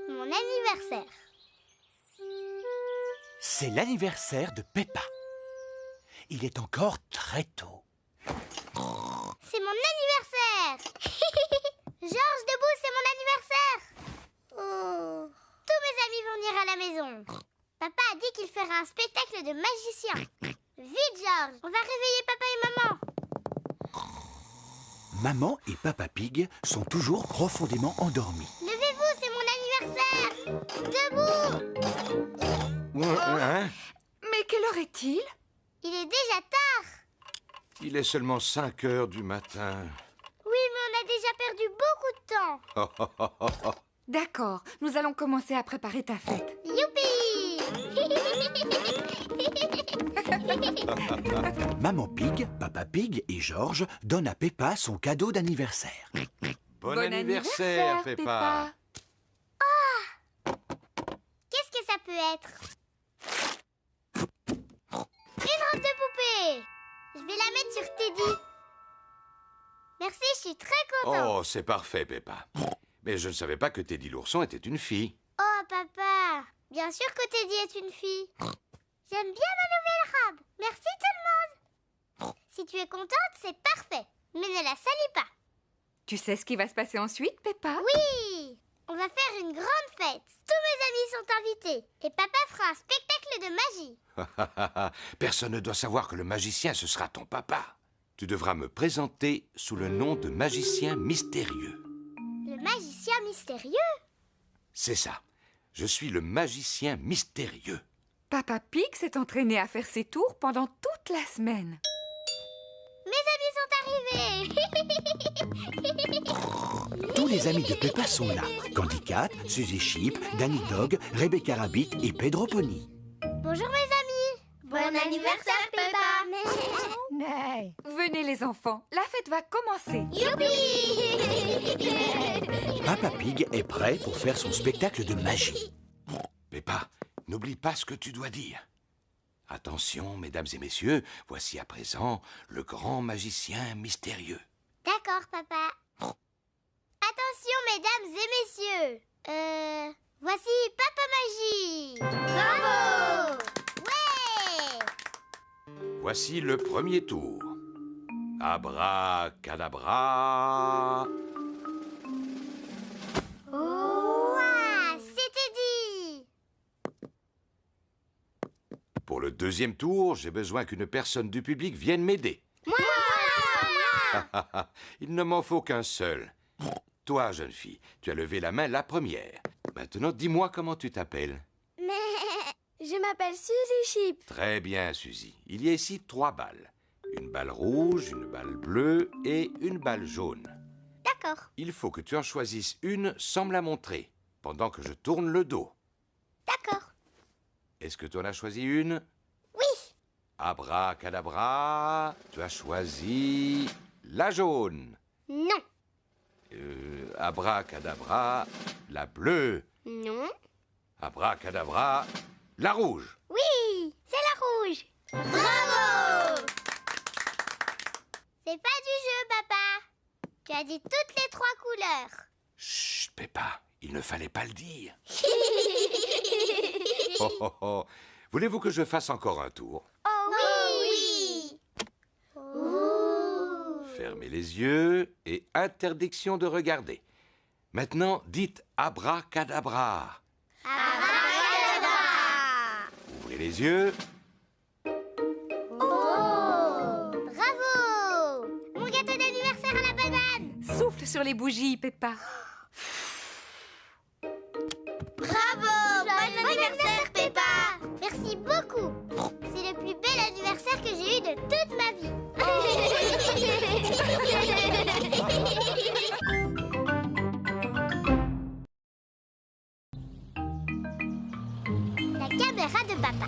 Mon anniversaire. C'est l'anniversaire de Peppa. Il est encore très tôt. C'est mon anniversaire. Georges, debout, c'est mon anniversaire. Oh. Tous mes amis vont venir à la maison. Papa a dit qu'il ferait un spectacle de magicien. Vite, Georges, on va réveiller papa et maman. Maman et Papa Pig sont toujours profondément endormis. Levez-vous, c'est mon anniversaire. Debout. Hein? Mais quelle heure est-il? Il est déjà tard. Il est seulement 5 heures du matin. Oui, mais on a déjà perdu beaucoup de temps. D'accord, nous allons commencer à préparer ta fête. Youpi. Maman Pig, Papa Pig et Georges donnent à Peppa son cadeau d'anniversaire. Bon anniversaire, Peppa. Qu'est-ce que ça peut être? Une robe de poupée. Je vais la mettre sur Teddy. Merci, je suis très contente. Oh, c'est parfait, Peppa. Mais je ne savais pas que Teddy l'ourson était une fille. Oh, papa. Bien sûr que Teddy est une fille. J'aime bien ma nouvelle robe. Merci tout le monde. Si tu es contente, c'est parfait. Mais ne la salis pas. Tu sais ce qui va se passer ensuite, Peppa? Oui. On va faire une grande fête. Tous mes amis sont invités. Et papa fera un spectacle de magie. Personne ne doit savoir que le magicien, ce sera ton papa. Tu devras me présenter sous le nom de magicien mystérieux. Le magicien mystérieux? C'est ça. Je suis le magicien mystérieux. Papa Pig s'est entraîné à faire ses tours pendant toute la semaine. Mes amis sont arrivés. Tous les amis de Peppa sont là. Candy Cat, Suzy Sheep, Danny Dog, Rebecca Rabbit et Pedro Pony. Bonjour mes amis. Bon anniversaire, Peppa. Venez les enfants, la fête va commencer. Papa Pig est prêt pour faire son spectacle de magie. Peppa, n'oublie pas ce que tu dois dire. Attention, mesdames et messieurs, voici à présent le grand magicien mystérieux. D'accord, papa. Attention, mesdames et messieurs. Voici Papa Magie. Bravo. Ouais. Voici le premier tour. Abracadabra. Ouah, c'était dit. Pour le deuxième tour, j'ai besoin qu'une personne du public vienne m'aider. Moi. Il ne m'en faut qu'un seul. Toi, jeune fille, tu as levé la main la première. Maintenant, dis-moi comment tu t'appelles. Mais je m'appelle Suzy Sheep. Très bien, Suzy. Il y a ici 3 balles. Une balle rouge, une balle bleue et une balle jaune. D'accord. Il faut que tu en choisisses une sans me la montrer, pendant que je tourne le dos. D'accord. Est-ce que tu en as choisi une? Oui. Abracadabra, tu as choisi la jaune. Non. Abracadabra, la bleue. Non. Abracadabra, la rouge. Oui, c'est la rouge. Bravo! C'est pas du jeu, papa. Tu as dit toutes les 3 couleurs. Chut, Peppa, il ne fallait pas le dire. Oh, oh, oh. Voulez-vous que je fasse encore un tour? Oh oui! Fermez les yeux et interdiction de regarder. Maintenant, dites abracadabra. Abracadabra! Ouvrez les yeux. Oh! Bravo! Mon gâteau d'anniversaire à la banane! Souffle sur les bougies, Peppa. Bravo! Bon anniversaire, Peppa! Merci beaucoup! C'est le plus bel anniversaire que j'ai eu de toute ma vie! La caméra de papa.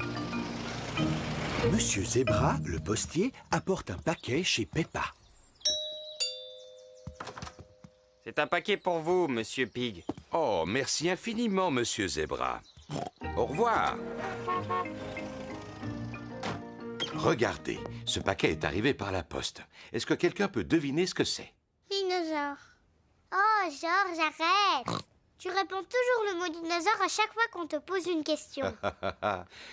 Monsieur Zebra, le postier, apporte un paquet chez Peppa. C'est un paquet pour vous, Monsieur Pig. Oh, merci infiniment, Monsieur Zebra. Au revoir. Regardez, ce paquet est arrivé par la poste. Est-ce que quelqu'un peut deviner ce que c'est? Dinosaure. Oh, Georges, arrête! Tu réponds toujours le mot dinosaure à chaque fois qu'on te pose une question.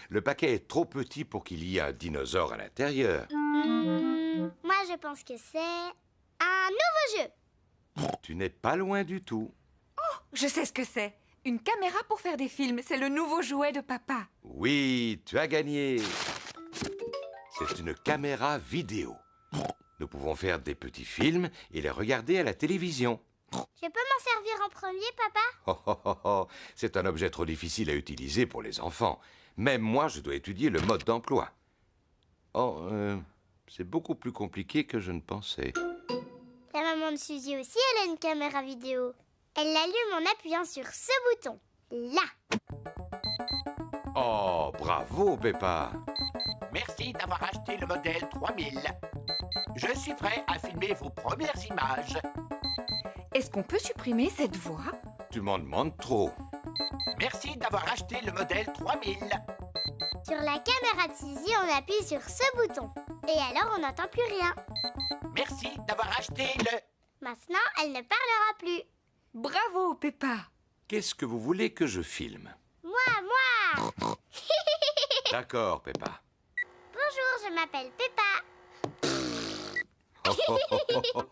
Le paquet est trop petit pour qu'il y ait un dinosaure à l'intérieur. Moi, je pense que c'est un nouveau jeu. Tu n'es pas loin du tout. Je sais ce que c'est. Une caméra pour faire des films. C'est le nouveau jouet de papa. Oui, tu as gagné. C'est une caméra vidéo. Nous pouvons faire des petits films et les regarder à la télévision. Je peux m'en servir en premier, papa? Oh, oh, oh, oh. C'est un objet trop difficile à utiliser pour les enfants. Même moi, je dois étudier le mode d'emploi. Oh, c'est beaucoup plus compliqué que je ne pensais. La maman de Suzy aussi, elle a une caméra vidéo. Elle l'allume en appuyant sur ce bouton. Là. Oh, bravo, Peppa. Merci d'avoir acheté le modèle 3000. Je suis prêt à filmer vos premières images. Est-ce qu'on peut supprimer cette voix? Tu m'en demandes trop. Merci d'avoir acheté le modèle 3000. Sur la caméra de Suzy, on appuie sur ce bouton. Et alors, on n'entend plus rien. Merci d'avoir acheté le... Maintenant, elle ne parlera plus. Bravo, Peppa. Qu'est-ce que vous voulez que je filme? Moi. D'accord, Peppa. Bonjour, je m'appelle Peppa. Oh, oh, oh, oh, oh.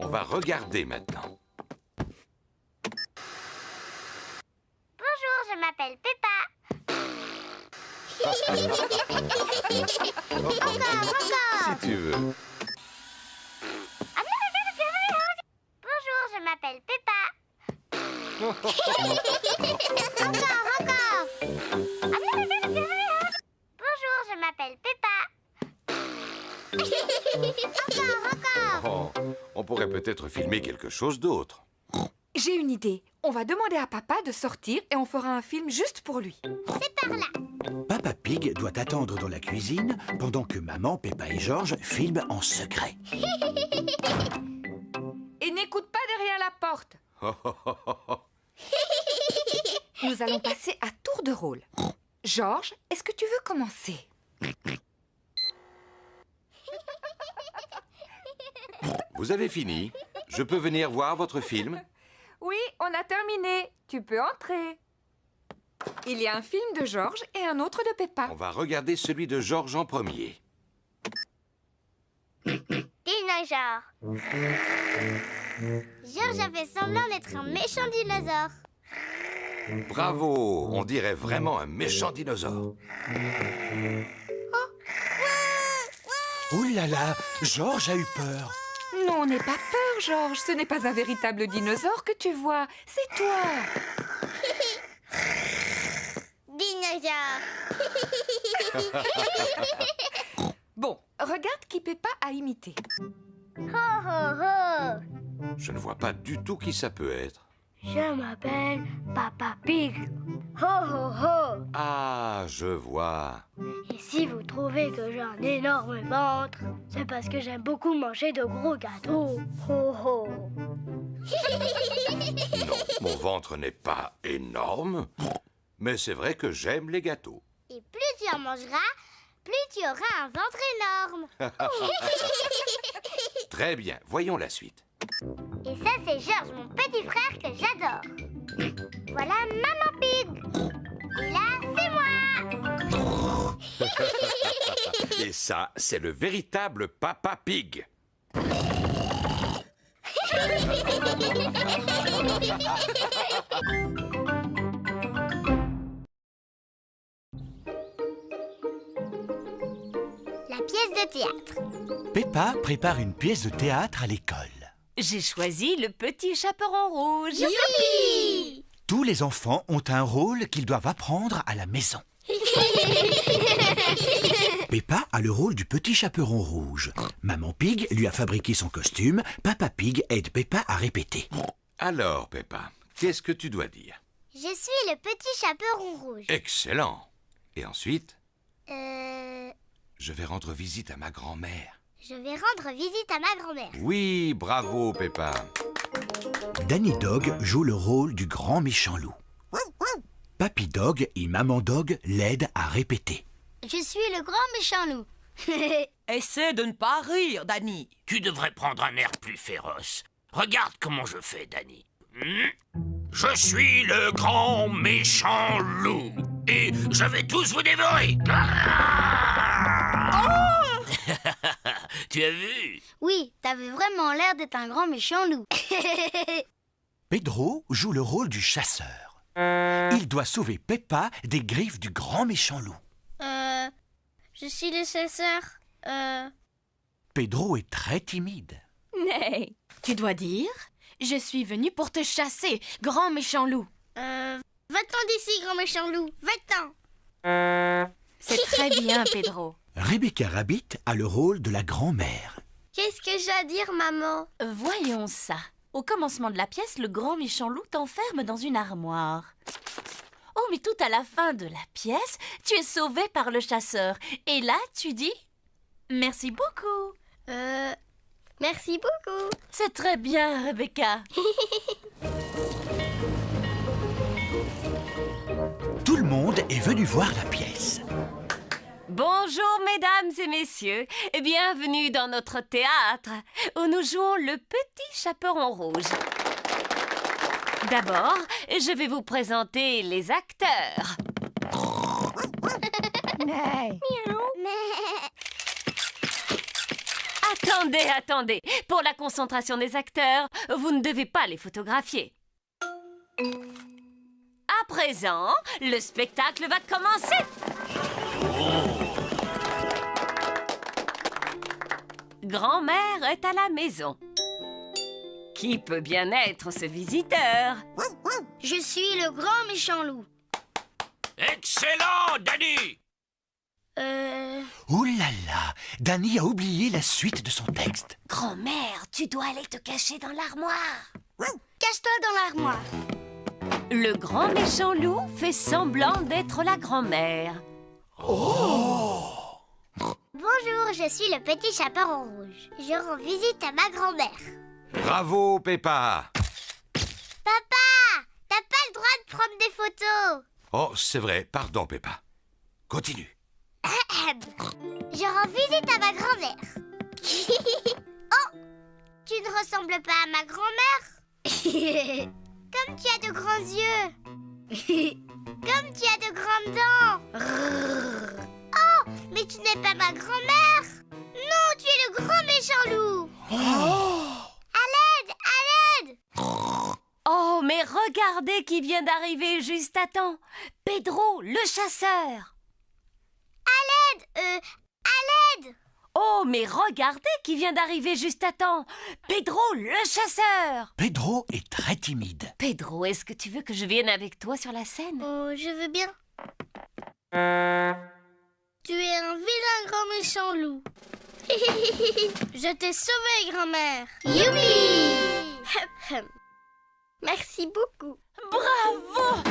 On va regarder maintenant. Bonjour, je m'appelle Peppa. Encore. Si tu veux. Bonjour, je m'appelle Peppa. Encore. Bonjour, je m'appelle Peppa. Encore. Oh, on pourrait peut-être filmer quelque chose d'autre. J'ai une idée. On va demander à papa de sortir et on fera un film juste pour lui. C'est par là. Papa Pig doit attendre dans la cuisine pendant que maman, Peppa et Georges filment en secret. Et n'écoute pas derrière la porte. Oh, oh, oh, oh, oh. Nous allons passer à tour de rôle. Georges, est-ce que tu veux commencer? Vous avez fini? Je peux venir voir votre film? Oui, on a terminé. Tu peux entrer. Il y a un film de Georges et un autre de Peppa. On va regarder celui de Georges en premier. Dinosaure. Georges a fait semblant d'être un méchant dinosaure. Bravo! On dirait vraiment un méchant dinosaure. Oh là là, Georges a eu peur. Non, n'aie pas peur, Georges. Ce n'est pas un véritable dinosaure que tu vois. C'est toi. Dinosaure. Bon, regarde qui Peppa a imité. Ho, ho, ho. Je ne vois pas du tout qui ça peut être. Je m'appelle Papa Pig. Ho, ho, ho. Ah, je vois. Et si vous trouvez que j'ai un énorme ventre, c'est parce que j'aime beaucoup manger de gros gâteaux. Ho, ho. Non, mon ventre n'est pas énorme, mais c'est vrai que j'aime les gâteaux. Et plus tu en mangeras, plus tu auras un ventre énorme. Très bien, voyons la suite. Et ça, c'est Georges, mon petit frère que j'adore. Voilà Maman Pig. Et là, c'est moi. Et ça, c'est le véritable Papa Pig. La pièce de théâtre. Peppa prépare une pièce de théâtre à l'école. J'ai choisi le petit chaperon rouge. Youpi! Tous les enfants ont un rôle qu'ils doivent apprendre à la maison. Peppa a le rôle du petit chaperon rouge. Maman Pig lui a fabriqué son costume. Papa Pig aide Peppa à répéter. Alors, Peppa, qu'est-ce que tu dois dire? Je suis le petit chaperon rouge. Excellent. Et ensuite, Je je vais rendre visite à ma grand-mère. vais rendre visite à ma grand-mère. Oui, bravo, Peppa. Danny Dog joue le rôle du grand méchant loup. Papy Dog et Maman Dog l'aident à répéter. Je suis le grand méchant loup. Essaie de ne pas rire, Danny. Tu devrais prendre un air plus féroce. Regarde comment je fais, Danny. Je suis le grand méchant loup. Et je vais tous vous dévorer. Tu as vu? Oui, t'avais vraiment l'air d'être un grand méchant loup. Pedro joue le rôle du chasseur. Il doit sauver Peppa des griffes du grand méchant loup. Je suis le chasseur. Pedro est très timide. Nee. Tu dois dire, je suis venu pour te chasser, grand méchant loup. Va-t'en d'ici, grand méchant loup. Va-t'en. C'est très bien, Pedro. Rebecca Rabbit a le rôle de la grand-mère. Qu'est-ce que j'ai à dire, maman? Voyons ça. Au commencement de la pièce, le grand méchant loup t'enferme dans une armoire. Oh, mais tout à la fin de la pièce, tu es sauvé par le chasseur. Et là, tu dis « Merci beaucoup ». Merci beaucoup. C'est très bien, Rebecca. Tout le monde est venu voir la pièce. Bonjour, mesdames et messieurs, et bienvenue dans notre théâtre, où nous jouons le petit chaperon rouge. D'abord, je vais vous présenter les acteurs. Attendez. Pour la concentration des acteurs, vous ne devez pas les photographier. À présent, le spectacle va commencer. Grand-mère est à la maison. Qui peut bien être ce visiteur? Je suis le grand méchant loup. Excellent, Danny! Oh là là, Danny a oublié la suite de son texte. Grand-mère, tu dois aller te cacher dans l'armoire. Cache-toi dans l'armoire. Le grand méchant loup fait semblant d'être la grand-mère. Bonjour, je suis le petit chaperon rouge. Je rends visite à ma grand-mère. Bravo, Peppa. Papa, t'as pas le droit de prendre des photos. Oh, c'est vrai, pardon, Peppa. Continue. Je rends visite à ma grand-mère. Oh, tu ne ressembles pas à ma grand-mère. Comme tu as de grands yeux. Comme tu as de grandes dents. Oh, mais tu n'es pas ma grand-mère. Non, tu es le grand méchant loup. À l'aide, à l'aide. Oh, mais regardez qui vient d'arriver juste à temps. Pedro, le chasseur. À l'aide. Oh, mais regardez qui vient d'arriver juste à temps. Pedro, le chasseur. Pedro est très timide. Pedro, est-ce que tu veux que je vienne avec toi sur la scène? Oh, je veux bien. Tu es un vilain grand méchant loup. Je t'ai sauvé, grand-mère. Youpi! Merci beaucoup. Bravo!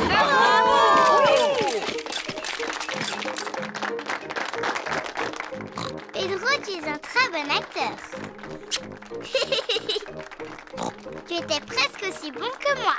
Pedro, tu es un très bon acteur. Tu étais presque aussi bon que moi.